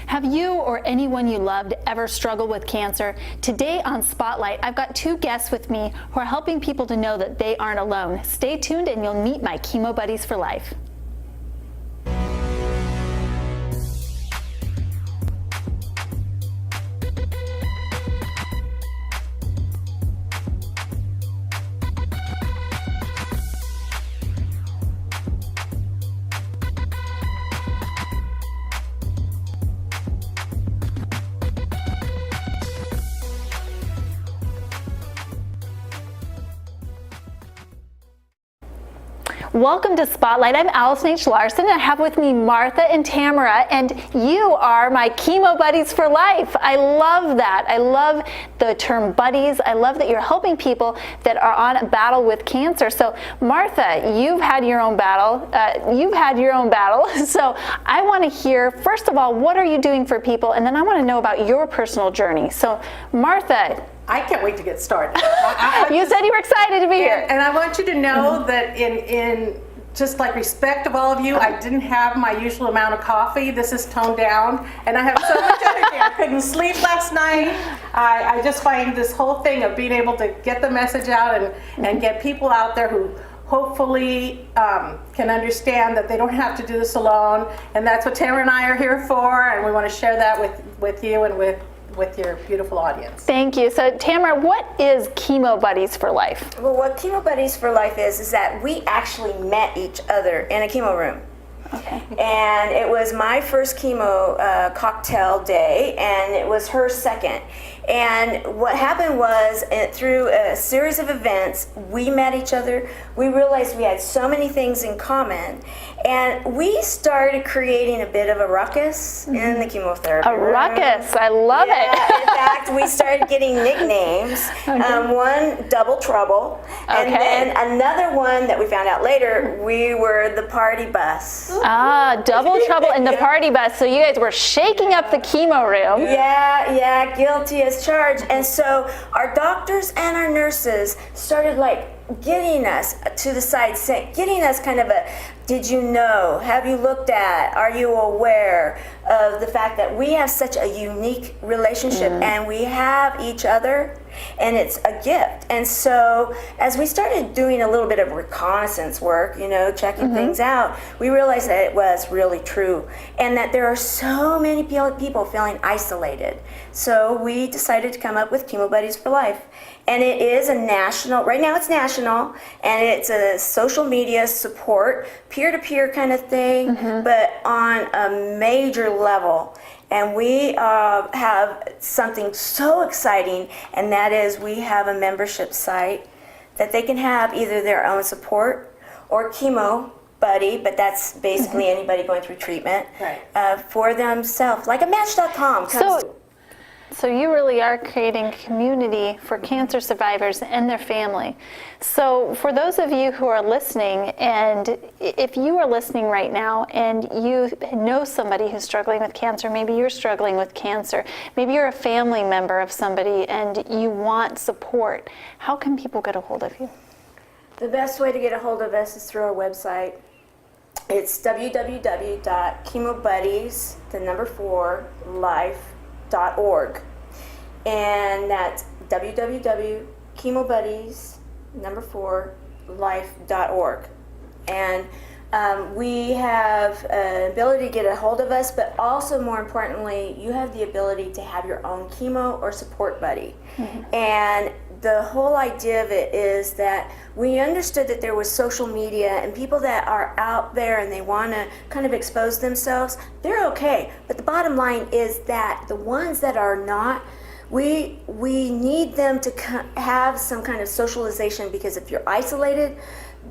Have you or anyone you loved ever struggled with cancer? Today on Spotlight, I've got two guests with me who are helping people to know that they aren't alone. Stay tuned and you'll meet my Chemo Buddies for life. Welcome to Spotlight. I'm Allison H. Larsen, and I have with me Martha and Tamara, and you are my Chemo Buddies for life. I love that. I love the term buddies. I love that you're helping people that are on a battle with cancer. So Martha, you've had your own battle. So I want to hear, first of all, what are you doing for people? And then I want to know about your personal journey. So Martha, I can't wait to get started. You said you were excited to be here. And I want you to know that in just like respect of all of you, I didn't have my usual amount of coffee. This is toned down, and I have so much energy. I couldn't sleep last night. I just find this whole thing of being able to get the message out and get people out there who hopefully can understand that they don't have to do this alone. And that's what Tamara and I are here for, and we want to share that with you and with your beautiful audience. Thank you. So Tamara, what is Chemo Buddies for Life? Well, what Chemo Buddies for Life is that we actually met each other in a chemo room. Okay. And it was my first chemo cocktail day, and it was her second. And what happened was, through a series of events, we met each other. We realized we had so many things in common, and we started creating a bit of a ruckus in the chemotherapy room. Ruckus, I love it. In fact, we started getting nicknames. One, Double Trouble, and then another one that we found out later, we were the party bus. Double Trouble and the party bus. So you guys were shaking up the chemo room. Yeah, guilty as charged. And so our doctors and our nurses started like getting us to the side, getting us kind of a, did you know, have you looked at, are you aware of the fact that we have such a unique relationship and we have each other, and it's a gift. And so as we started doing a little bit of reconnaissance work, checking things out, we realized that it was really true and that there are so many people feeling isolated. So we decided to come up with Chemo Buddies for Life. And it is a national, right now it's national, and it's a social media support, peer-to-peer kind of thing, but on a major level. And we have something so exciting, and that is we have a membership site that they can have either their own support or Chemo Buddy, but that's basically anybody going through treatment, for themselves, like a Match.com. So you really are creating community for cancer survivors and their family. So for those of you who are listening, and if you are listening right now and you know somebody who's struggling with cancer, maybe you're struggling with cancer, maybe you're a family member of somebody and you want support, how can people get a hold of you? The best way to get a hold of us is through our website. It's www.chemobuddies4life.org, and that's www.chemobuddies4life.org. And we have an ability to get a hold of us, but also more importantly, you have the ability to have your own chemo or support buddy. And the whole idea of it is that we understood that there was social media and people that are out there and they want to kind of expose themselves, they're okay. But the bottom line is that the ones that are not, we need them to have some kind of socialization, because if you're isolated,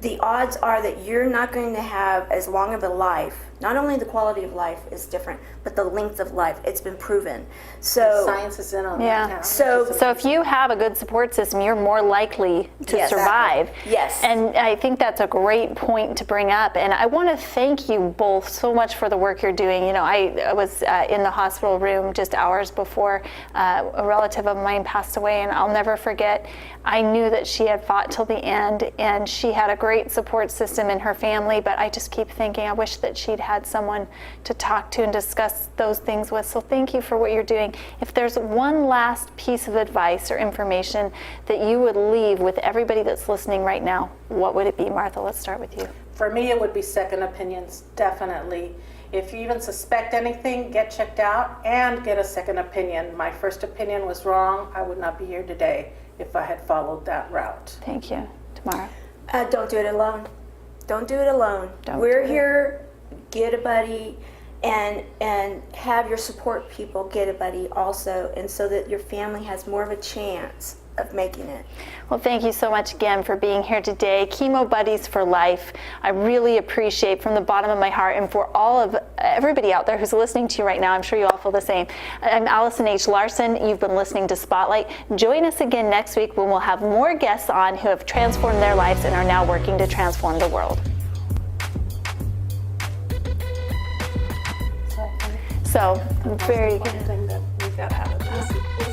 the odds are that you're not going to have as long of a life. Not only the quality of life is different, but the length of life. It's been proven. So science is in on that now. So if you have a good support system, you're more likely to survive. Yes. And I think that's a great point to bring up. And I want to thank you both so much for the work you're doing. I was in the hospital room just hours before a relative of mine passed away, and I'll never forget. I knew that she had fought till the end, and she had a great support system in her family. But I just keep thinking, I wish that she'd had someone to talk to and discuss those things with. So thank you for what you're doing. If there's one last piece of advice or information that you would leave with everybody that's listening right now, what would it be? Martha, let's start with you. For me, it would be second opinions, definitely. If you even suspect anything, get checked out and get a second opinion. My first opinion was wrong. I would not be here today if I had followed that route. Thank you. Tamara? Don't do it alone. Don't do it alone. Don't We're do it. here, get a buddy, and have your support people get a buddy also, and so that your family has more of a chance of making it. Well, thank you so much again for being here today. Chemo Buddies for Life. I really appreciate from the bottom of my heart, and for all of everybody out there who's listening to you right now, I'm sure you all feel the same. I'm Allison H. Larsen. You've been listening to Spotlight. Join us again next week when we'll have more guests on who have transformed their lives and are now working to transform the world. So, very good. One thing that we've got out of this